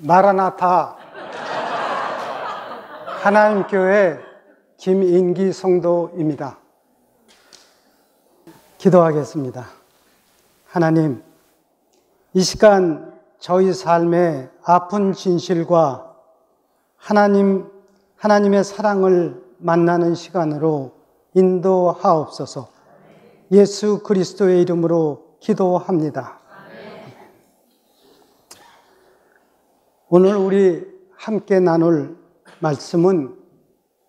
마라나타 하나님교회 김인기 성도입니다. 기도하겠습니다. 하나님, 이 시간 저희 삶의 아픈 진실과 하나님의 사랑을 만나는 시간으로 인도하옵소서. 예수 그리스도의 이름으로 기도합니다. 오늘 우리 함께 나눌 말씀은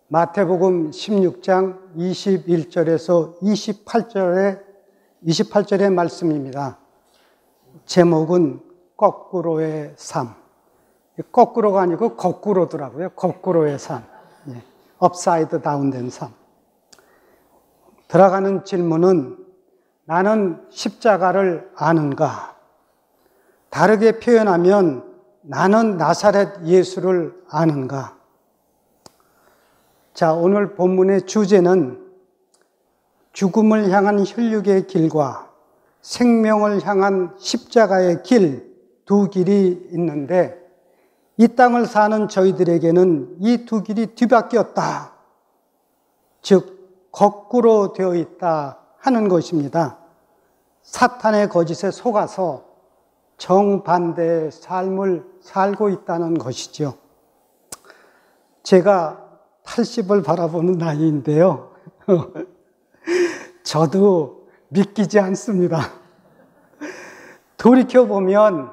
마태복음 16장 21절에서 28절의 말씀입니다. 제목은 거꾸로의 삶. 거꾸로가 아니고 거꾸로더라고요. 거꾸로의 삶. 업사이드 다운 된 삶. 들어가는 질문은 나는 십자가를 아는가? 다르게 표현하면 나는 나사렛 예수를 아는가? 자, 오늘 본문의 주제는 죽음을 향한 혈육의 길과 생명을 향한 십자가의 길, 두 길이 있는데 이 땅을 사는 저희들에게는 이 두 길이 뒤바뀌었다. 즉, 거꾸로 되어 있다 하는 것입니다. 사탄의 거짓에 속아서 정반대의 삶을 살고 있다는 것이죠. 제가 80을 바라보는 나이인데요. 저도 믿기지 않습니다. 돌이켜보면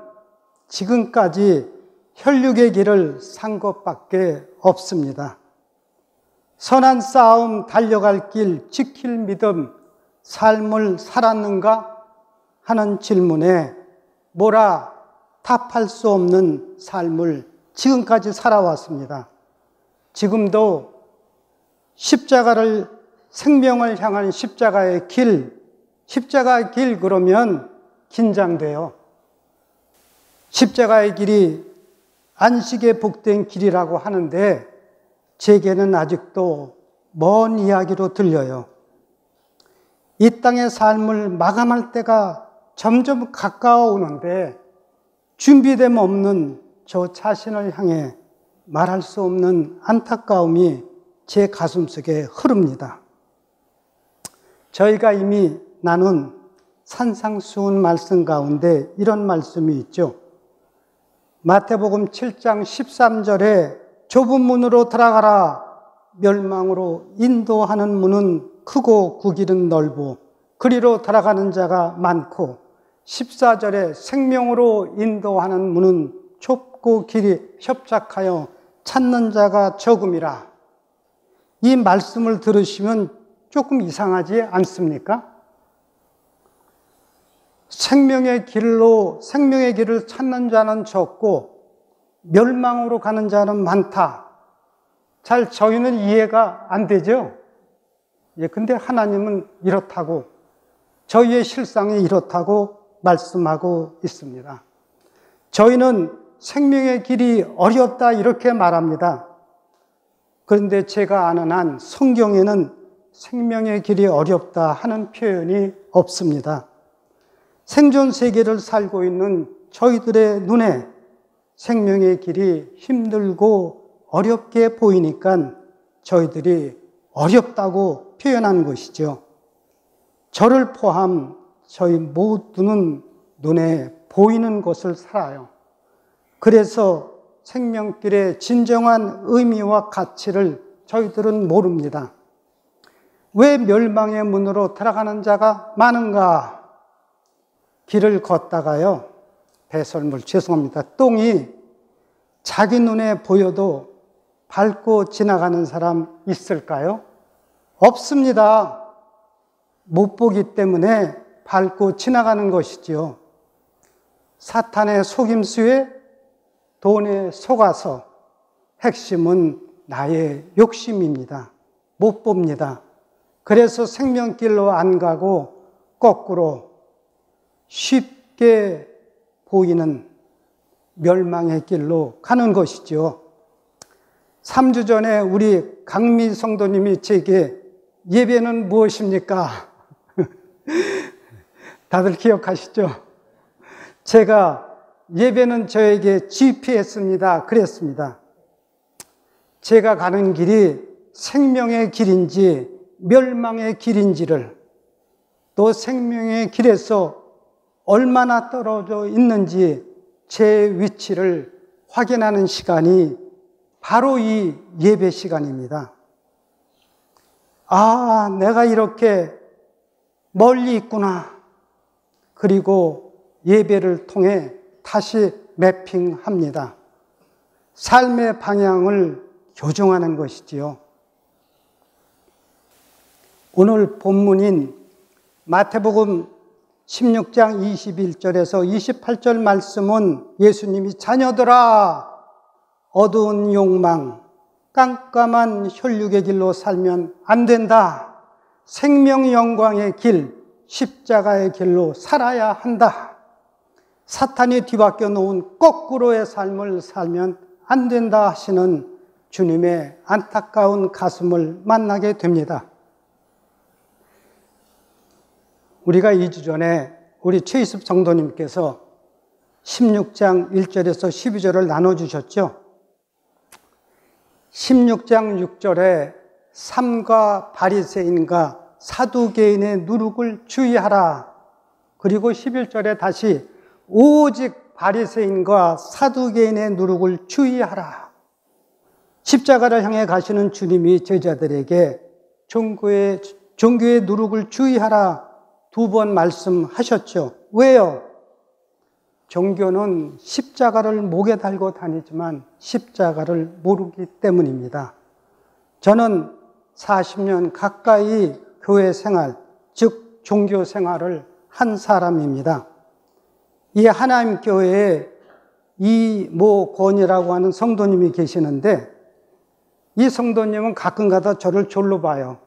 지금까지 혈육의 길을 산 것밖에 없습니다. 선한 싸움, 달려갈 길, 지킬 믿음, 삶을 살았는가 하는 질문에 뭐라 답할 수 없는 삶을 지금까지 살아왔습니다. 지금도 생명을 향한 십자가의 길 그러면 긴장돼요. 십자가의 길이 안식에 복된 길이라고 하는데 제게는 아직도 먼 이야기로 들려요. 이 땅의 삶을 마감할 때가 점점 가까워 오는데 준비됨 없는 저 자신을 향해 말할 수 없는 안타까움이 제 가슴속에 흐릅니다. 저희가 이미 나눈 산상수훈 말씀 가운데 이런 말씀이 있죠. 마태복음 7장 13절에 좁은 문으로 들어가라. 멸망으로 인도하는 문은 크고 그 길은 넓고 그리로 들어가는 자가 많고 14절에 생명으로 인도하는 문은 좁고 길이 협착하여 찾는 자가 적음이라. 이 말씀을 들으시면 조금 이상하지 않습니까? 생명의 길을 찾는 자는 적고 멸망으로 가는 자는 많다. 잘 저희는 이해가 안 되죠? 근데 하나님은 이렇다고, 저희의 실상이 이렇다고 말씀하고 있습니다. 저희는 생명의 길이 어렵다 이렇게 말합니다. 그런데 제가 아는 한 성경에는 생명의 길이 어렵다 하는 표현이 없습니다. 생존 세계를 살고 있는 저희들의 눈에 생명의 길이 힘들고 어렵게 보이니까 저희들이 어렵다고 표현한 것이죠. 저를 포함 저희 모두는 눈에 보이는 것을 살아요. 그래서 생명길의 진정한 의미와 가치를 저희들은 모릅니다. 왜 멸망의 문으로 들어가는 자가 많은가? 길을 걷다가요, 배설물, 죄송합니다. 똥이 자기 눈에 보여도 밟고 지나가는 사람 있을까요? 없습니다. 못 보기 때문에 밟고 지나가는 것이지요. 사탄의 속임수에 돈에 속아서 핵심은 나의 욕심입니다. 못 봅니다. 그래서 생명길로 안 가고 거꾸로 쉽게 보이는 멸망의 길로 가는 것이죠. 3주 전에 우리 강미 성도님이 제게 예배는 무엇입니까? 다들 기억하시죠? 제가 예배는 저에게 GPS입니다. 그랬습니다. 제가 가는 길이 생명의 길인지 멸망의 길인지를, 또 생명의 길에서 얼마나 떨어져 있는지 제 위치를 확인하는 시간이 바로 이 예배 시간입니다. 아, 내가 이렇게 멀리 있구나. 그리고 예배를 통해 다시 매핑합니다. 삶의 방향을 교정하는 것이지요. 오늘 본문인 마태복음 16장 21절에서 28절 말씀은 예수님이 자녀들아, 어두운 욕망, 깜깜한 혈육의 길로 살면 안 된다. 생명 영광의 길, 십자가의 길로 살아야 한다. 사탄이 뒤바뀌어 놓은 거꾸로의 삶을 살면 안 된다 하시는 주님의 안타까운 가슴을 만나게 됩니다. 우리가 2주 전에 우리 최희습 성도님께서 16장 1절에서 12절을 나눠주셨죠. 16장 6절에 삼가 바리새인과 사두개인의 누룩을 주의하라. 그리고 11절에 다시 오직 바리새인과 사두개인의 누룩을 주의하라. 십자가를 향해 가시는 주님이 제자들에게 종교의 누룩을 주의하라 2번 말씀하셨죠. 왜요? 종교는 십자가를 목에 달고 다니지만 십자가를 모르기 때문입니다. 저는 40년 가까이 교회 생활, 즉 종교 생활을 한 사람입니다. 이 하나님 교회에 이모 권이라고 하는 성도님이 계시는데, 이 성도님은 가끔가다 저를 졸로 봐요.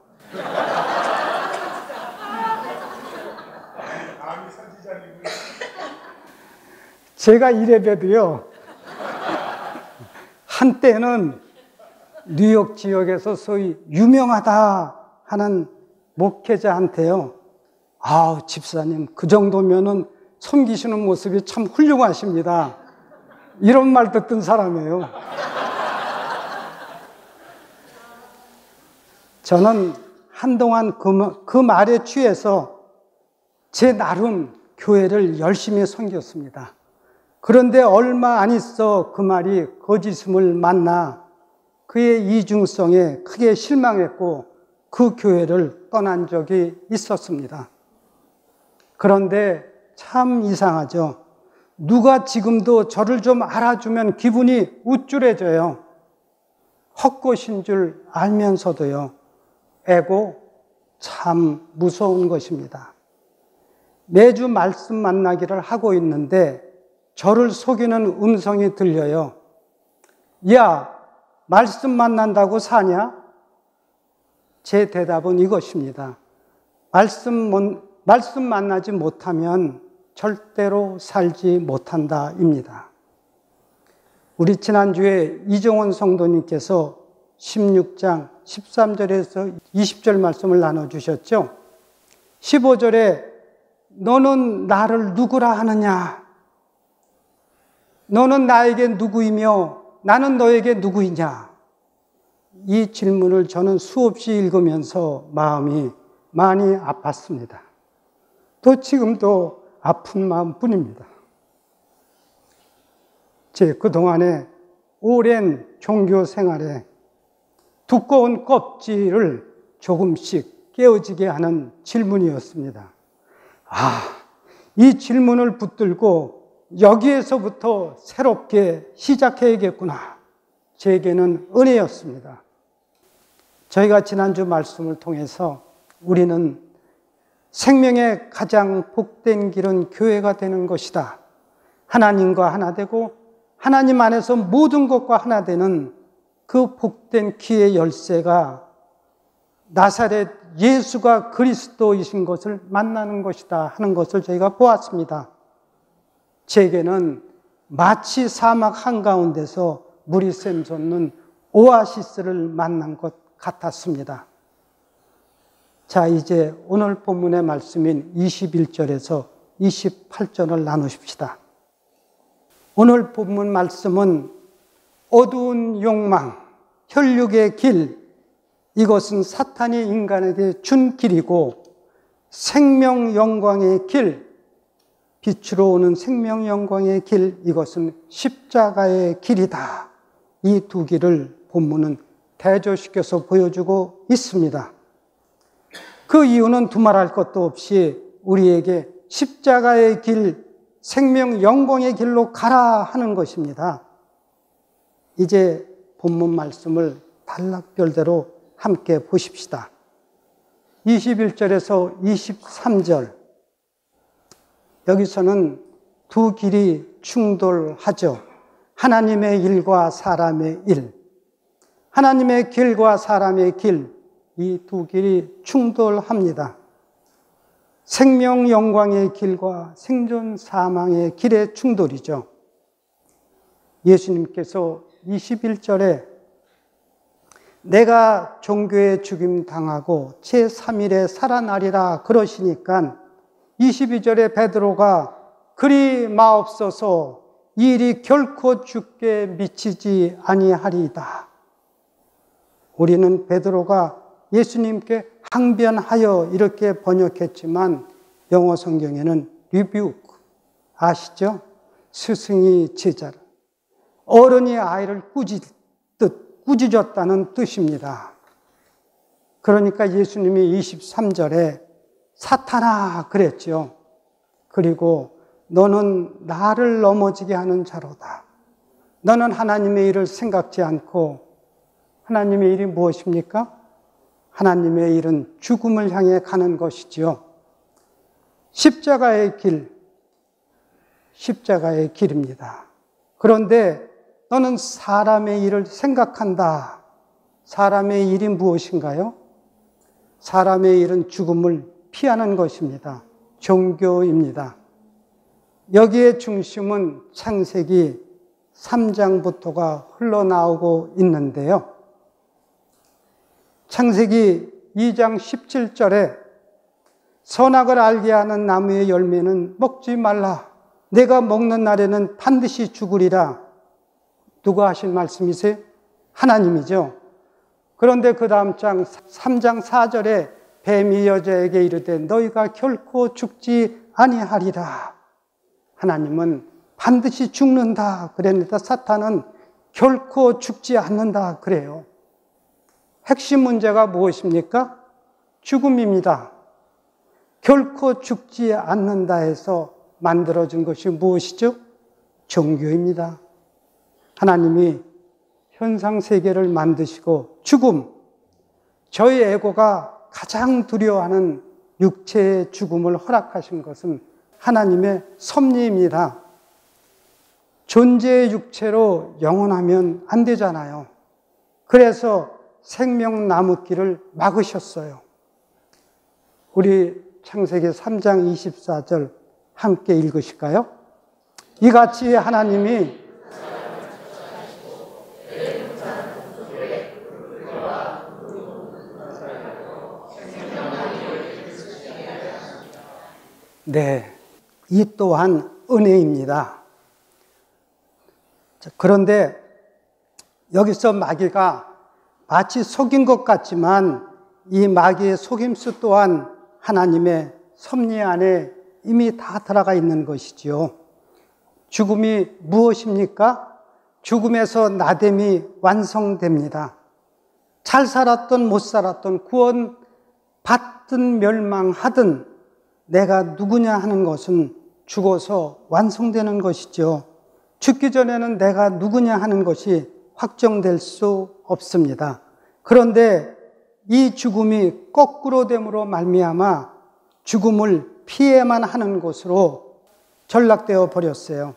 제가 이래봬도요, 한때는 뉴욕 지역에서 소위 유명하다 하는 목회자한테요, 아, 집사님, 그 정도면은 섬기시는 모습이 참 훌륭하십니다. 이런 말 듣던 사람이에요. 저는 한동안 그 말에 취해서 제 나름 교회를 열심히 섬겼습니다. 그런데 얼마 안 있어 그 말이 거짓임을 만나 그의 이중성에 크게 실망했고 그 교회를 떠난 적이 있었습니다. 그런데 참 이상하죠. 누가 지금도 저를 좀 알아주면 기분이 우쭐해져요. 헛것인 줄 알면서도요. 에고, 참 무서운 것입니다. 매주 말씀 만나기를 하고 있는데 저를 속이는 음성이 들려요. 야, 말씀 만난다고 사냐? 제 대답은 이것입니다. 말씀 만나지 못하면 절대로 살지 못한다입니다. 우리 지난주에 이종원 성도님께서 16장 13절에서 20절 말씀을 나눠주셨죠. 15절에 너는 나를 누구라 하느냐? 너는 나에게 누구이며 나는 너에게 누구이냐? 이 질문을 저는 수없이 읽으면서 마음이 많이 아팠습니다. 또 지금도 아픈 마음뿐입니다. 제 그동안의 오랜 종교 생활에 두꺼운 껍질을 조금씩 깨어지게 하는 질문이었습니다. 아, 이 질문을 붙들고 여기에서부터 새롭게 시작해야겠구나. 제게는 은혜였습니다. 저희가 지난주 말씀을 통해서 우리는 생명의 가장 복된 길은 교회가 되는 것이다. 하나님과 하나 되고 하나님 안에서 모든 것과 하나 되는 그 복된 키의 열쇠가 나사렛 예수가 그리스도이신 것을 만나는 것이다 하는 것을 저희가 보았습니다. 제게는 마치 사막 한가운데서 물이 샘솟는 오아시스를 만난 것 같았습니다. 자, 이제 오늘 본문의 말씀인 21절에서 28절을 나누십시다. 오늘 본문 말씀은 어두운 욕망, 혈육의 길, 이것은 사탄이 인간에게 준 길이고 생명 영광의 길, 빛으로 오는 생명 영광의 길, 이것은 십자가의 길이다. 이 두 길을 본문은 대조시켜서 보여주고 있습니다. 그 이유는 두말할 것도 없이 우리에게 십자가의 길, 생명 영광의 길로 가라 하는 것입니다. 이제 본문 말씀을 단락별대로 함께 보십시다. 21절에서 23절, 여기서는 두 길이 충돌하죠. 하나님의 일과 사람의 일, 하나님의 길과 사람의 길, 이 두 길이 충돌합니다. 생명 영광의 길과 생존 사망의 길의 충돌이죠. 예수님께서 21절에 내가 종교에 죽임 당하고 제3일에 살아나리라 그러시니까 22절에 베드로가 그리 마옵소서 이 일이 결코 주께 미치지 아니하리이다. 우리는 베드로가 예수님께 항변하여 이렇게 번역했지만 영어 성경에는 rebuke, 아시죠? 스승이 제자를, 어른이 아이를 꾸짖었다는 뜻입니다. 그러니까 예수님이 23절에 사탄아 그랬죠. 그리고 너는 나를 넘어지게 하는 자로다. 너는 하나님의 일을 생각지 않고, 하나님의 일이 무엇입니까? 하나님의 일은 죽음을 향해 가는 것이지요. 십자가의 길, 십자가의 길입니다. 그런데 너는 사람의 일을 생각한다. 사람의 일이 무엇인가요? 사람의 일은 죽음을 피하는 것입니다. 종교입니다. 여기에 중심은 창세기 3장부터가 흘러나오고 있는데요. 창세기 2장 17절에 선악을 알게 하는 나무의 열매는 먹지 말라. 내가 먹는 날에는 반드시 죽으리라. 누가 하신 말씀이세요? 하나님이죠. 그런데 그 다음 장 3장 4절에 뱀이 여자에게 이르되 너희가 결코 죽지 아니하리라. 하나님은 반드시 죽는다 그랬는데 사탄은 결코 죽지 않는다 그래요. 핵심 문제가 무엇입니까? 죽음입니다. 결코 죽지 않는다 해서 만들어진 것이 무엇이죠? 종교입니다. 하나님이 현상세계를 만드시고 죽음, 저희 에고가 가장 두려워하는 육체의 죽음을 허락하신 것은 하나님의 섭리입니다. 존재의 육체로 영원하면 안 되잖아요. 그래서 생명나무길을 막으셨어요. 우리 창세기 3장 24절 함께 읽으실까요? 이같이 하나님이 네, 이 또한 은혜입니다. 그런데 여기서 마귀가 마치 속인 것 같지만 이 마귀의 속임수 또한 하나님의 섭리 안에 이미 다 들어가 있는 것이지요. 죽음이 무엇입니까? 죽음에서 나됨이 완성됩니다. 잘 살았든 못 살았든 구원 받든 멸망하든 내가 누구냐 하는 것은 죽어서 완성되는 것이죠. 죽기 전에는 내가 누구냐 하는 것이 확정될 수 없습니다. 그런데 이 죽음이 거꾸로 됨으로 말미암아 죽음을 피해만 하는 것으로 전락되어 버렸어요.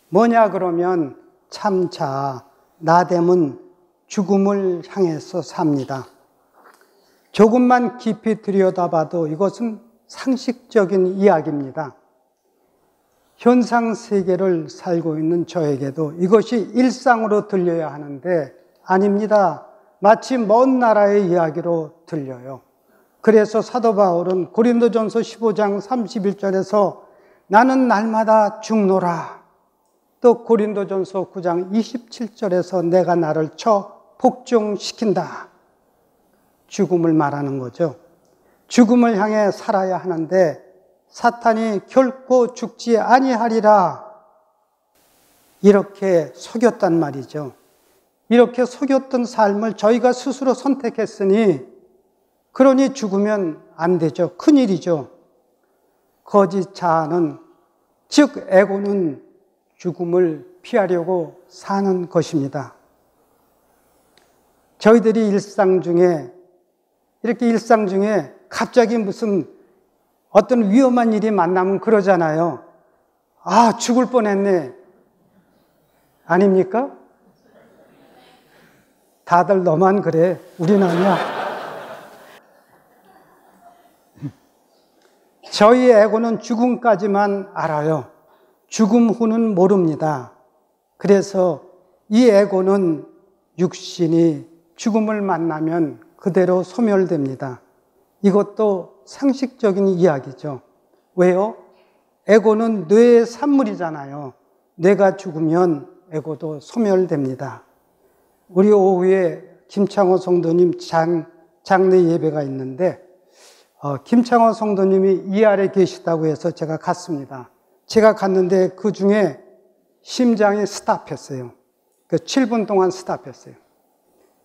뭐냐 그러면 참자, 나됨은 죽음을 향해서 삽니다. 조금만 깊이 들여다봐도 이것은 상식적인 이야기입니다. 현상세계를 살고 있는 저에게도 이것이 일상으로 들려야 하는데 아닙니다. 마치 먼 나라의 이야기로 들려요. 그래서 사도 바울은 고린도전서 15장 31절에서 나는 날마다 죽노라. 또 고린도전서 9장 27절에서 내가 나를 쳐 복종시킨다. 죽음을 말하는 거죠. 죽음을 향해 살아야 하는데 사탄이 결코 죽지 아니하리라. 이렇게 속였단 말이죠. 이렇게 속였던 삶을 저희가 스스로 선택했으니 그러니 죽으면 안 되죠. 큰일이죠. 거짓 자아는, 즉 에고는 죽음을 피하려고 사는 것입니다. 저희들이 일상 중에 갑자기 무슨 어떤 위험한 일이 만나면 그러잖아요. 아, 죽을 뻔했네. 아닙니까? 다들 너만 그래. 우린 아니야. 저희 에고는 죽음까지만 알아요. 죽음 후는 모릅니다. 그래서 이 에고는 육신이 죽음을 만나면 그대로 소멸됩니다. 이것도 상식적인 이야기죠. 왜요? 에고는 뇌의 산물이잖아요. 뇌가 죽으면 에고도 소멸됩니다. 우리 오후에 김창호 성도님 장례 예배가 있는데 김창호 성도님이 이 아래 계시다고 해서 제가 갔습니다. 제가 갔는데 그 중에 심장이 스탑했어요. 7분 동안 스탑했어요.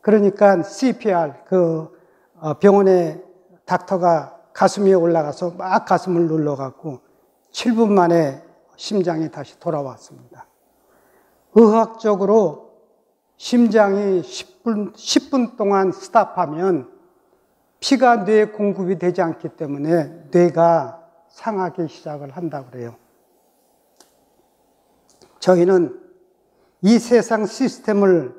그러니까 CPR, 병원에 닥터가 가슴 위에 올라가서 막 가슴을 눌러갖고 7분 만에 심장이 다시 돌아왔습니다. 의학적으로 심장이 10분 동안 스탑하면 피가 뇌에 공급이 되지 않기 때문에 뇌가 상하기 시작을 한다고 그래요. 저희는 이 세상 시스템을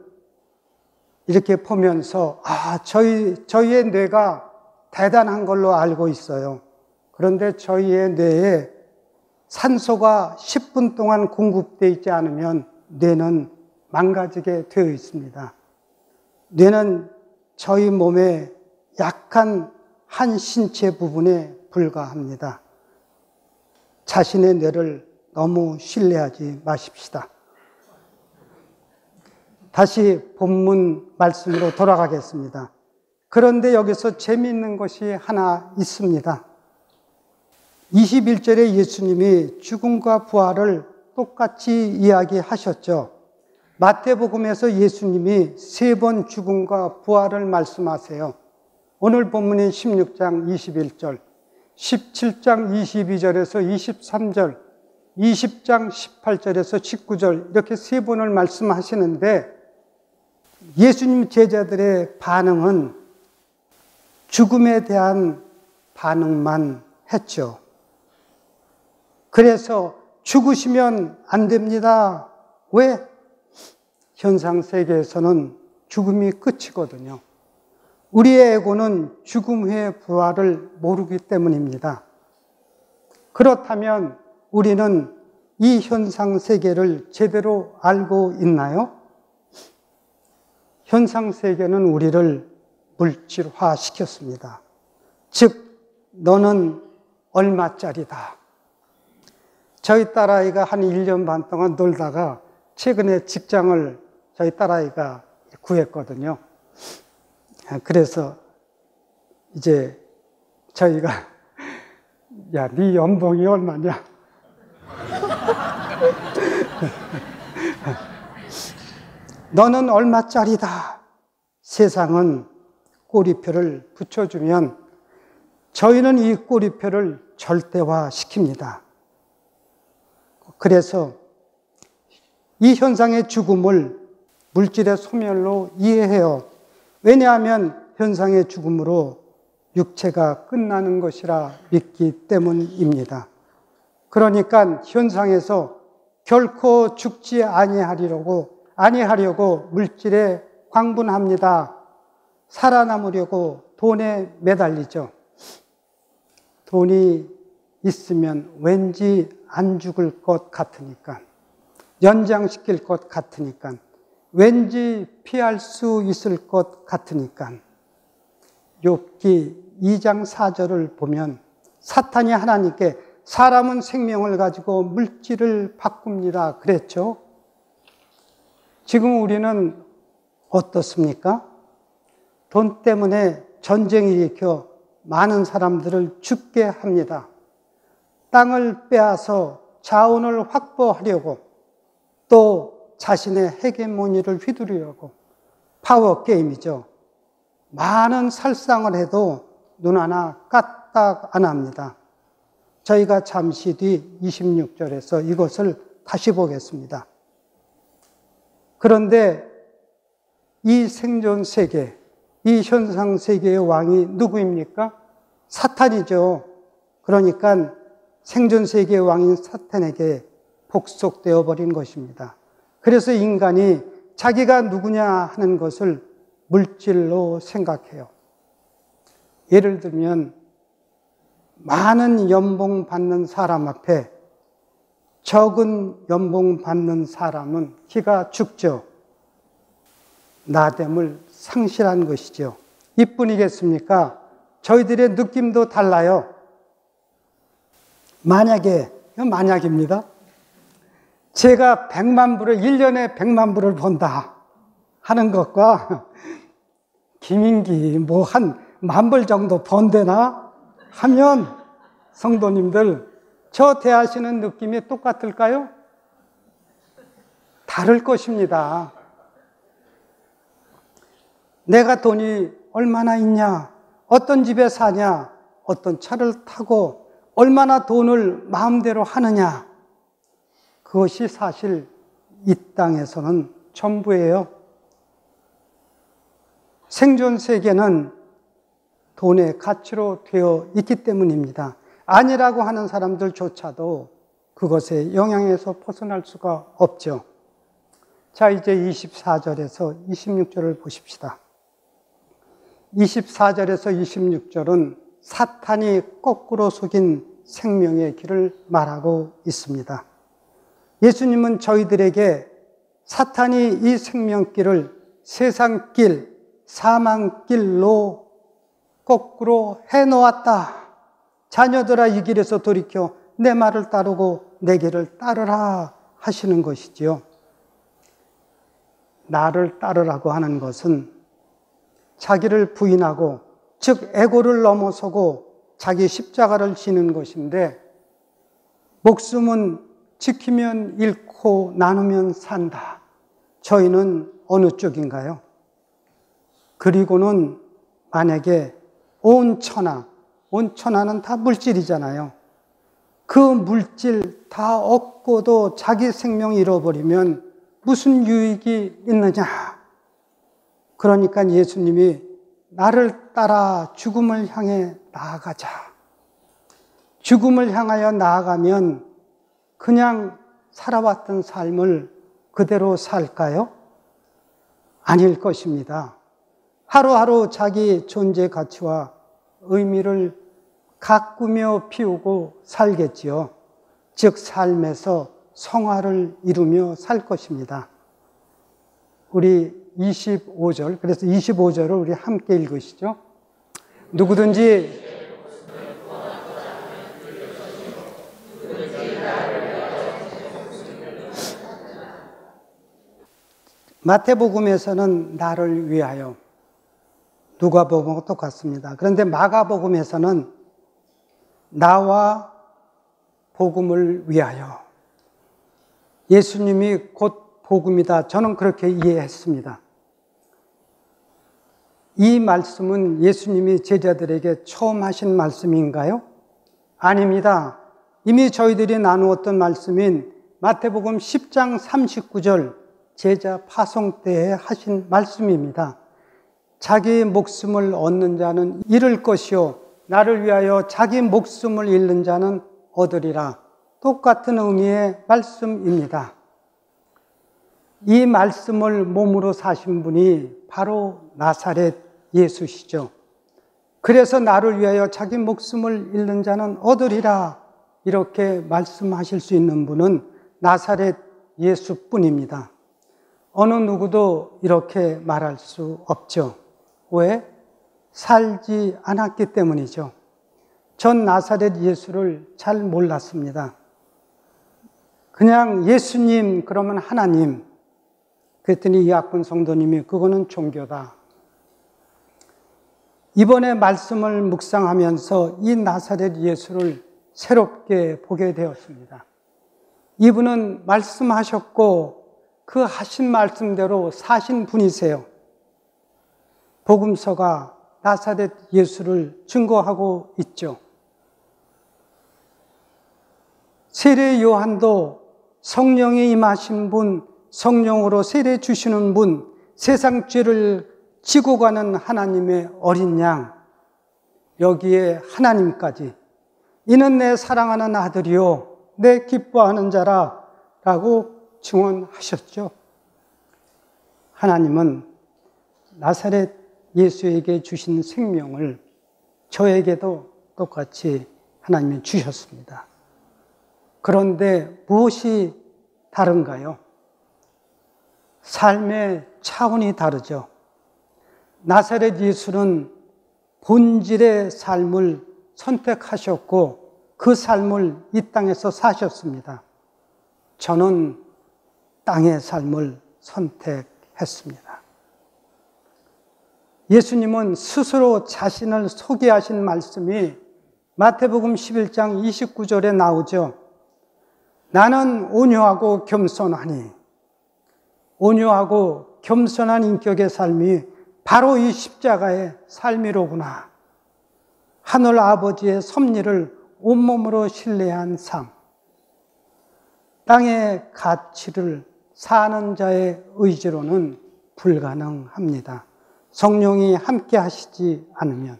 이렇게 보면서 저희의 뇌가 대단한 걸로 알고 있어요. 그런데 저희의 뇌에 산소가 10분 동안 공급되어 있지 않으면 뇌는 망가지게 되어 있습니다. 뇌는 저희 몸의 약한 한 신체 부분에 불과합니다. 자신의 뇌를 너무 신뢰하지 마십시다. 다시 본문 말씀으로 돌아가겠습니다. 그런데 여기서 재미있는 것이 하나 있습니다. 21절에 예수님이 죽음과 부활을 똑같이 이야기하셨죠. 마태복음에서 예수님이 3번 죽음과 부활을 말씀하세요. 오늘 본문인 16장 21절, 17장 22절에서 23절, 20장 18절에서 19절 이렇게 3번을 말씀하시는데 예수님 제자들의 반응은 죽음에 대한 반응만 했죠. 그래서 죽으시면 안 됩니다. 왜? 현상 세계에서는 죽음이 끝이거든요. 우리의 에고는 죽음 후의 부활을 모르기 때문입니다. 그렇다면 우리는 이 현상 세계를 제대로 알고 있나요? 현상 세계는 우리를 물질화 시켰습니다. 즉, 너는 얼마짜리다. 저희 딸아이가 한 1년 반 동안 놀다가 최근에 직장을 저희 딸아이가 구했거든요. 그래서 이제 저희가 야, 네 연봉이 얼마냐? 너는 얼마짜리다. 세상은 꼬리표를 붙여주면 저희는 이 꼬리표를 절대화 시킵니다. 그래서 이 현상의 죽음을 물질의 소멸로 이해해요. 왜냐하면 현상의 죽음으로 육체가 끝나는 것이라 믿기 때문입니다. 그러니까 현상에서 결코 죽지 아니하려고 물질에 광분합니다. 살아남으려고 돈에 매달리죠. 돈이 있으면 왠지 안 죽을 것 같으니까, 연장시킬 것 같으니까, 왠지 피할 수 있을 것 같으니까. 욥기 2장 4절을 보면 사탄이 하나님께 사람은 생명을 가지고 물질을 바꿉니다 그랬죠. 지금 우리는 어떻습니까? 돈 때문에 전쟁을 일으켜 많은 사람들을 죽게 합니다. 땅을 빼앗아 자원을 확보하려고 또 자신의 헤게모니를 휘두르려고 파워게임이죠. 많은 살상을 해도 눈 하나 까딱 안 합니다. 저희가 잠시 뒤 26절에서 이것을 다시 보겠습니다. 그런데 이 생존 세계, 이 현상 세계의 왕이 누구입니까? 사탄이죠. 그러니까 생존 세계의 왕인 사탄에게 복속되어 버린 것입니다. 그래서 인간이 자기가 누구냐 하는 것을 물질로 생각해요. 예를 들면 많은 연봉 받는 사람 앞에 적은 연봉 받는 사람은 기가 죽죠. 나됨을 상실한 것이죠. 이뿐이겠습니까? 저희들의 느낌도 달라요. 만약에, 이건 만약입니다. 제가 100만 불을, 1년에 100만 불을 번다 하는 것과 김인기 뭐 한 10,000불 정도 번대나 하면 성도님들, 저 대하시는 느낌이 똑같을까요? 다를 것입니다. 내가 돈이 얼마나 있냐, 어떤 집에 사냐, 어떤 차를 타고 얼마나 돈을 마음대로 하느냐, 그것이 사실 이 땅에서는 전부예요. 생존 세계는 돈의 가치로 되어 있기 때문입니다. 아니라고 하는 사람들조차도 그것의 영향에서 벗어날 수가 없죠. 자, 이제 24절에서 26절을 보십시다. 24절에서 26절은 사탄이 거꾸로 속인 생명의 길을 말하고 있습니다. 예수님은 저희들에게 사탄이 이 생명길을 세상길, 사망길로 거꾸로 해놓았다. 자녀들아, 이 길에서 돌이켜 내 말을 따르고 내 길을 따르라 하시는 것이지요. 나를 따르라고 하는 것은 자기를 부인하고, 즉 에고를 넘어서고 자기 십자가를 지는 것인데, 목숨은 지키면 잃고 나누면 산다. 저희는 어느 쪽인가요? 그리고는 만약에 온 천하는 다 물질이잖아요. 그 물질 다 얻고도 자기 생명 잃어버리면 무슨 유익이 있느냐? 그러니까 예수님이 나를 따라 죽음을 향해 나아가자. 죽음을 향하여 나아가면 그냥 살아왔던 삶을 그대로 살까요? 아닐 것입니다. 하루하루 자기 존재 가치와 의미를 가꾸며 피우고 살겠지요. 즉 삶에서 성화를 이루며 살 것입니다. 우리 25절, 그래서 25절을 우리 함께 읽으시죠. 누구든지 마태복음에서는 나를 위하여, 누가복음과 똑같습니다. 그런데 마가복음에서는 나와 복음을 위하여, 예수님이 곧 복음이다. 저는 그렇게 이해했습니다. 이 말씀은 예수님이 제자들에게 처음 하신 말씀인가요? 아닙니다. 이미 저희들이 나누었던 말씀인 마태복음 10장 39절 제자 파송 때에 하신 말씀입니다. 자기 목숨을 얻는 자는 잃을 것이요 나를 위하여 자기 목숨을 잃는 자는 얻으리라. 똑같은 의미의 말씀입니다. 이 말씀을 몸으로 사신 분이 바로 나사렛 예수시죠. 그래서 나를 위하여 자기 목숨을 잃는 자는 얻으리라 이렇게 말씀하실 수 있는 분은 나사렛 예수뿐입니다. 어느 누구도 이렇게 말할 수 없죠. 왜? 살지 않았기 때문이죠. 전 나사렛 예수를 잘 몰랐습니다. 그냥 예수님 그러면 하나님, 그랬더니 이학분 성도님이 그거는 종교다. 이번에 말씀을 묵상하면서 이 나사렛 예수를 새롭게 보게 되었습니다. 이분은 말씀하셨고 그 하신 말씀대로 사신 분이세요. 복음서가 나사렛 예수를 증거하고 있죠. 세례 요한도 성령이 임하신 분, 성령으로 세례 주시는 분, 세상 죄를 지고 가는 하나님의 어린 양, 여기에 하나님까지 이는 내 사랑하는 아들이요 내 기뻐하는 자라 라고 증언하셨죠. 하나님은 나사렛 예수에게 주신 생명을 저에게도 똑같이 하나님이 주셨습니다. 그런데 무엇이 다른가요? 삶의 차원이 다르죠. 나사렛 예수는 본질의 삶을 선택하셨고 그 삶을 이 땅에서 사셨습니다. 저는 땅의 삶을 선택했습니다. 예수님은 스스로 자신을 소개하신 말씀이 마태복음 11장 29절에 나오죠. 나는 온유하고 겸손하니, 온유하고 겸손한 인격의 삶이 바로 이 십자가의 삶이로구나. 하늘 아버지의 섭리를 온몸으로 신뢰한 삶. 땅의 가치를 사는 자의 의지로는 불가능합니다. 성령이 함께 하시지 않으면.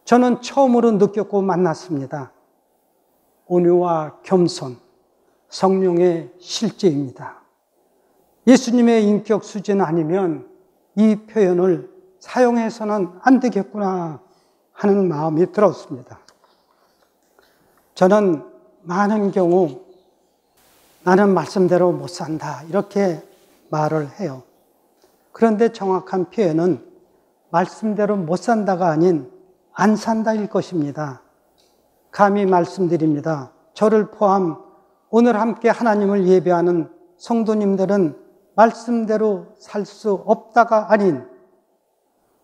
저는 처음으로 느꼈고 만났습니다. 온유와 겸손, 성령의 실제입니다. 예수님의 인격 수준 아니면 이 표현을 사용해서는 안 되겠구나 하는 마음이 들었습니다. 저는 많은 경우 나는 말씀대로 못 산다 이렇게 말을 해요. 그런데 정확한 표현은 말씀대로 못 산다가 아닌 안 산다일 것입니다. 감히 말씀드립니다. 저를 포함 오늘 함께 하나님을 예배하는 성도님들은 말씀대로 살 수 없다가 아닌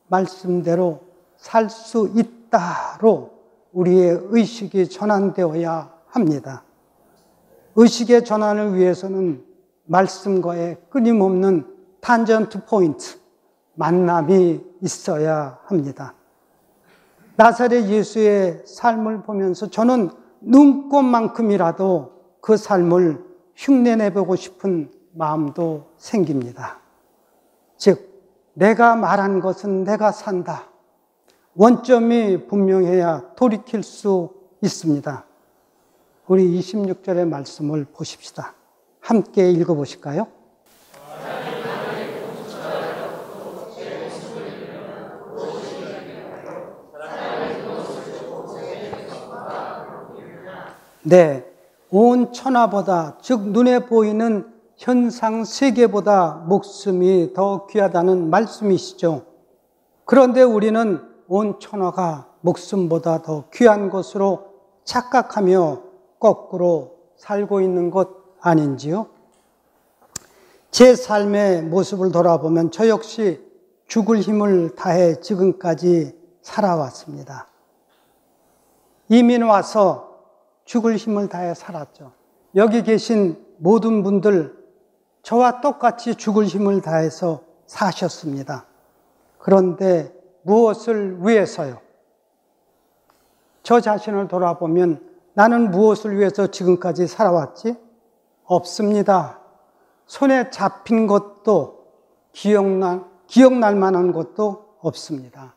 말씀대로 살 수 있다로 우리의 의식이 전환되어야 합니다. 의식의 전환을 위해서는 말씀과의 끊임없는 탄전트 포인트, 만남이 있어야 합니다. 나사렛 예수의 삶을 보면서 저는 눈꽃만큼이라도 그 삶을 흉내내보고 싶은 마음도 생깁니다. 즉, 내가 말한 것은 내가 산다. 원점이 분명해야 돌이킬 수 있습니다. 우리 26절의 말씀을 보십시다. 함께 읽어보실까요? 네, 온 천하보다, 즉 눈에 보이는 현상 세계보다 목숨이 더 귀하다는 말씀이시죠. 그런데 우리는 온 천하가 목숨보다 더 귀한 것으로 착각하며 거꾸로 살고 있는 것 아닌지요? 제 삶의 모습을 돌아보면 저 역시 죽을 힘을 다해 지금까지 살아왔습니다. 이민 와서 죽을 힘을 다해 살았죠. 여기 계신 모든 분들 저와 똑같이 죽을 힘을 다해서 사셨습니다. 그런데 무엇을 위해서요? 저 자신을 돌아보면 나는 무엇을 위해서 지금까지 살아왔지? 없습니다. 손에 잡힌 것도 기억날 만한 것도 없습니다.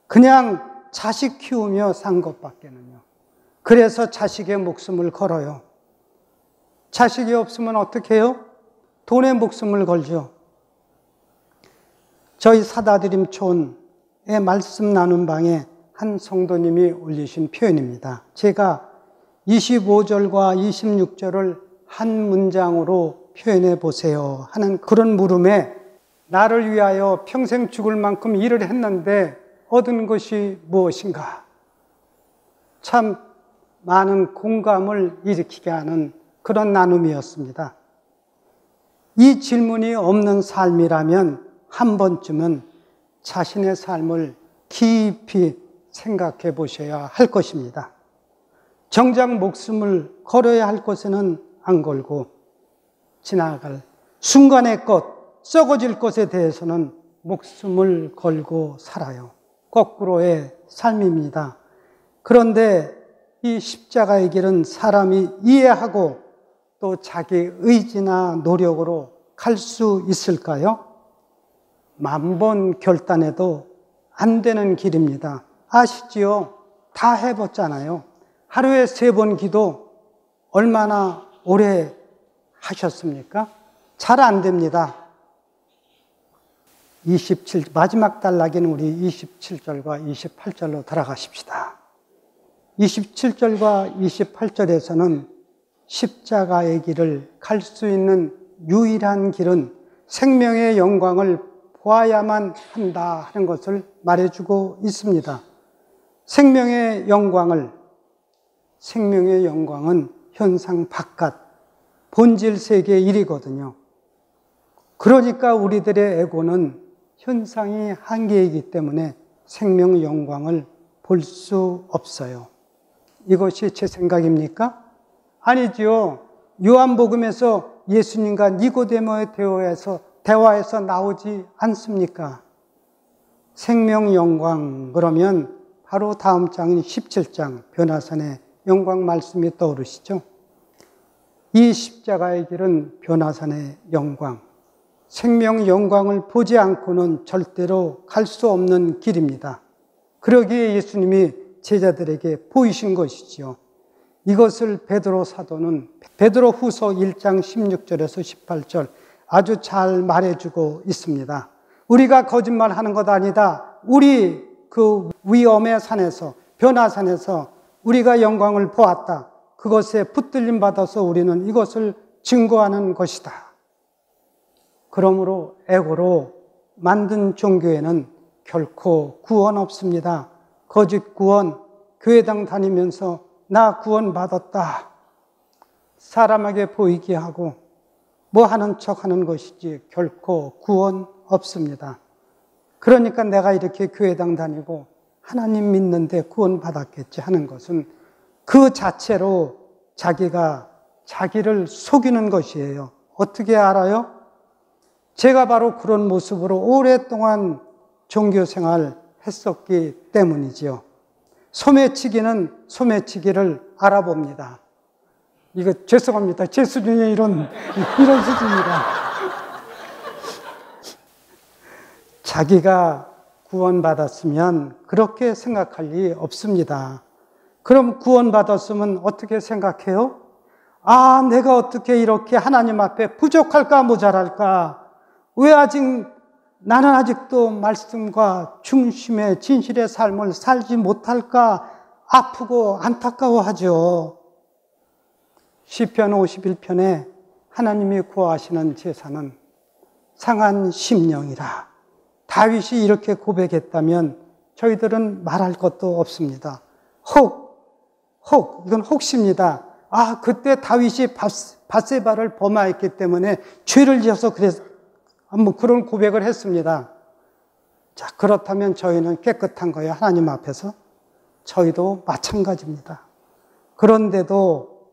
그냥 자식 키우며 산 것밖에는요. 그래서 자식의 목숨을 걸어요. 자식이 없으면 어떻게 해요? 돈에 목숨을 걸죠. 저희 사다드림촌의 말씀 나눈 방에 한 성도님이 올리신 표현입니다. 제가 25절과 26절을 한 문장으로 표현해 보세요 하는 그런 물음에 나를 위하여 평생 죽을 만큼 일을 했는데 얻은 것이 무엇인가? 참 많은 공감을 일으키게 하는 그런 나눔이었습니다. 이 질문이 없는 삶이라면 한 번쯤은 자신의 삶을 깊이 생각해 보셔야 할 것입니다. 정작 목숨을 걸어야 할 곳에는 안 걸고 지나갈 순간의 것, 썩어질 것에 대해서는 목숨을 걸고 살아요. 거꾸로의 삶입니다. 그런데 이 십자가의 길은 사람이 이해하고 또 자기 의지나 노력으로 갈 수 있을까요? 만번 결단해도 안 되는 길입니다. 아시지요? 다 해봤잖아요. 하루에 3번 기도 얼마나 오래 하셨습니까? 잘 안 됩니다. 마지막 단락에는 우리 27절과 28절로 돌아가십시다. 27절과 28절에서는 십자가의 길을 갈 수 있는 유일한 길은 생명의 영광을 보아야만 한다 하는 것을 말해주고 있습니다. 생명의 영광은 현상 바깥, 본질 세계의 일이거든요. 그러니까 우리들의 에고는 현상이 한계이기 때문에 생명 영광을 볼 수 없어요. 이것이 제 생각입니까? 아니지요. 요한복음에서 예수님과 니고데모의 대화에서 나오지 않습니까? 생명 영광 그러면 바로 다음 장인 17장 변화산의 영광 말씀이 떠오르시죠? 이 십자가의 길은 변화산의 영광, 생명 영광을 보지 않고는 절대로 갈 수 없는 길입니다. 그러기에 예수님이 제자들에게 보이신 것이지요. 이것을 베드로 사도는 베드로후서 1장 16절에서 18절 아주 잘 말해주고 있습니다. 우리가 거짓말하는 것 아니다. 우리 그 위엄의 산에서 변화산에서 우리가 영광을 보았다. 그것에 붙들림 받아서 우리는 이것을 증거하는 것이다. 그러므로 에고로 만든 종교에는 결코 구원 없습니다. 거짓 구원, 교회당 다니면서 나 구원 받았다. 사람에게 보이게 하고 뭐 하는 척 하는 것이지 결코 구원 없습니다. 그러니까 내가 이렇게 교회당 다니고 하나님 믿는데 구원 받았겠지 하는 것은 그 자체로 자기가 자기를 속이는 것이에요. 어떻게 알아요? 제가 바로 그런 모습으로 오랫동안 종교생활 했었기 때문이지요. 소매치기는 소매치기를 알아봅니다. 이거 죄송합니다. 제 수준이 이런 수준입니다. 자기가 구원받았으면 그렇게 생각할 리 없습니다. 그럼 구원받았으면 어떻게 생각해요? 아, 내가 어떻게 이렇게 하나님 앞에 부족할까 모자랄까? 왜 나는 아직도 말씀과 중심의 진실의 삶을 살지 못할까? 아프고 안타까워하죠. 시편 51편에 하나님이 구하시는 제사는 상한 심령이라. 다윗이 이렇게 고백했다면 저희들은 말할 것도 없습니다. 이건 혹시입니다. 아, 그때 다윗이 밧세바를 범하였기 때문에 죄를 지어서 그런 고백을 했습니다. 자, 그렇다면 저희는 깨끗한 거예요. 하나님 앞에서. 저희도 마찬가지입니다. 그런데도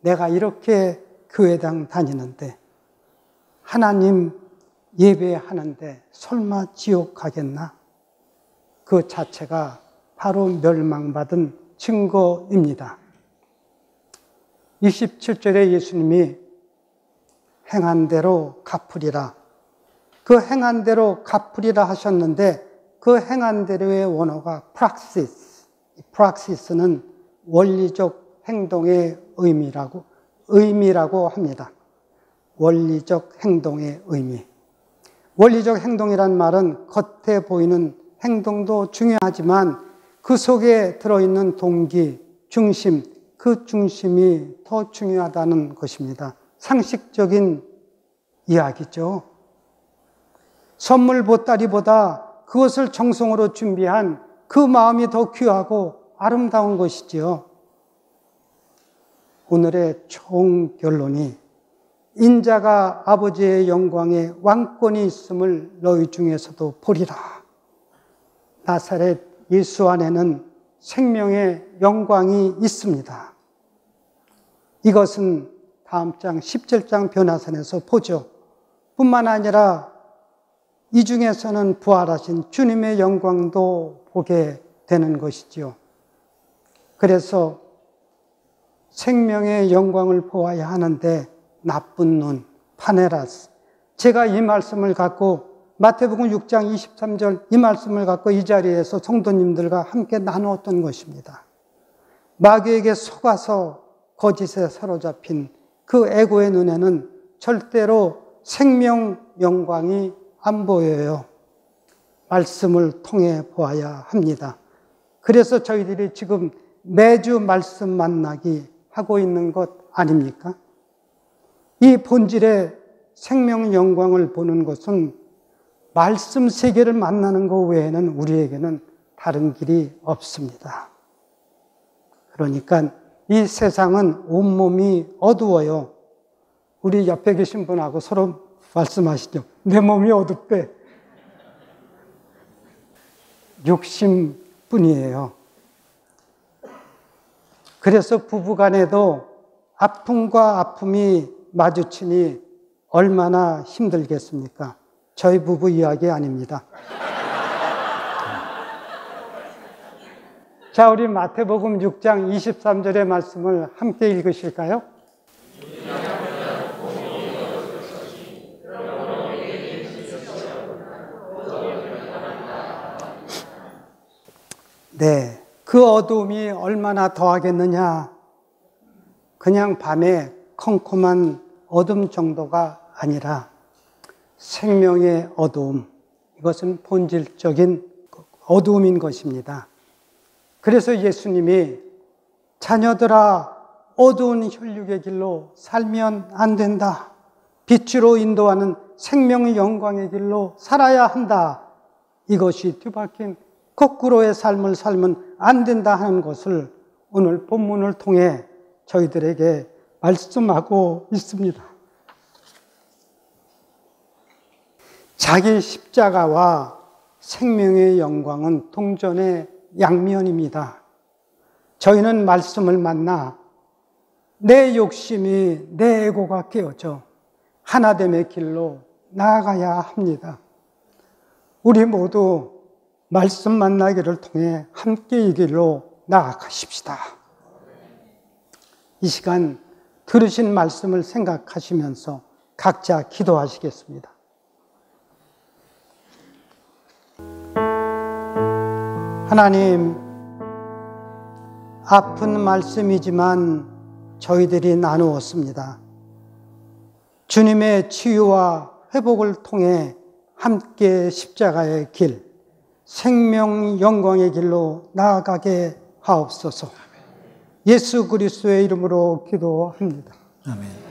내가 이렇게 교회당 다니는데 하나님 예배하는데 설마 지옥 가겠나? 그 자체가 바로 멸망받은 증거입니다. 27절에 예수님이 행한 대로 갚으리라. 그 행한 대로 갚으리라 하셨는데 그 행한 대로의 원어가 praxis는 원리적 행동의 의미라고 합니다. 원리적 행동의 의미. 원리적 행동이란 말은 겉에 보이는 행동도 중요하지만 그 속에 들어있는 동기, 중심, 그 중심이 더 중요하다는 것입니다. 상식적인 이야기죠. 선물 보따리보다 그것을 정성으로 준비한 그 마음이 더 귀하고 아름다운 것이지요. 오늘의 총 결론이 인자가 아버지의 영광에 왕권이 있음을 너희 중에서도 보리라. 나사렛 예수 안에는 생명의 영광이 있습니다. 이것은 다음 장 17장 변화선에서 보죠. 뿐만 아니라 이 중에서는 부활하신 주님의 영광도 보게 되는 것이지요. 그래서 생명의 영광을 보아야 하는데 나쁜 눈, 파네라스. 제가 이 말씀을 갖고 마태복음 6장 23절 이 말씀을 갖고 이 자리에서 성도님들과 함께 나누었던 것입니다. 마귀에게 속아서 거짓에 사로잡힌 그 에고의 눈에는 절대로 생명 영광이 안 보여요. 말씀을 통해 보아야 합니다. 그래서 저희들이 지금 매주 말씀 만나기 하고 있는 것 아닙니까? 이 본질의 생명 영광을 보는 것은 말씀 세계를 만나는 것 외에는 우리에게는 다른 길이 없습니다. 그러니까 이 세상은 온몸이 어두워요. 우리 옆에 계신 분하고 서로 말씀하시죠. 내 몸이 어둡대. 욕심뿐이에요. 그래서 부부간에도 아픔과 아픔이 마주치니 얼마나 힘들겠습니까? 저희 부부 이야기 아닙니다. 자, 우리 마태복음 6장 23절의 말씀을 함께 읽으실까요? 네, 그 어두움이 얼마나 더하겠느냐. 그냥 밤에 컴컴한 어둠 정도가 아니라 생명의 어두움, 이것은 본질적인 어두움인 것입니다. 그래서 예수님이 자녀들아 어두운 혈육의 길로 살면 안 된다. 빛으로 인도하는 생명의 영광의 길로 살아야 한다. 이것이 뒤바뀐 거꾸로의 삶을 살면 안 된다 하는 것을 오늘 본문을 통해 저희들에게 말씀하고 있습니다. 자기 십자가와 생명의 영광은 동전의 양면입니다. 저희는 말씀을 만나 내 욕심이 내 에고가 깨어져 하나됨의 길로 나아가야 합니다. 우리 모두 말씀 만나기를 통해 함께 이 길로 나아가십시다. 이 시간 들으신 말씀을 생각하시면서 각자 기도하시겠습니다. 하나님, 아픈 말씀이지만 저희들이 나누었습니다. 주님의 치유와 회복을 통해 함께 십자가의 길, 생명 영광의 길로 나아가게 하옵소서. 예수 그리스도의 이름으로 기도합니다. 아멘.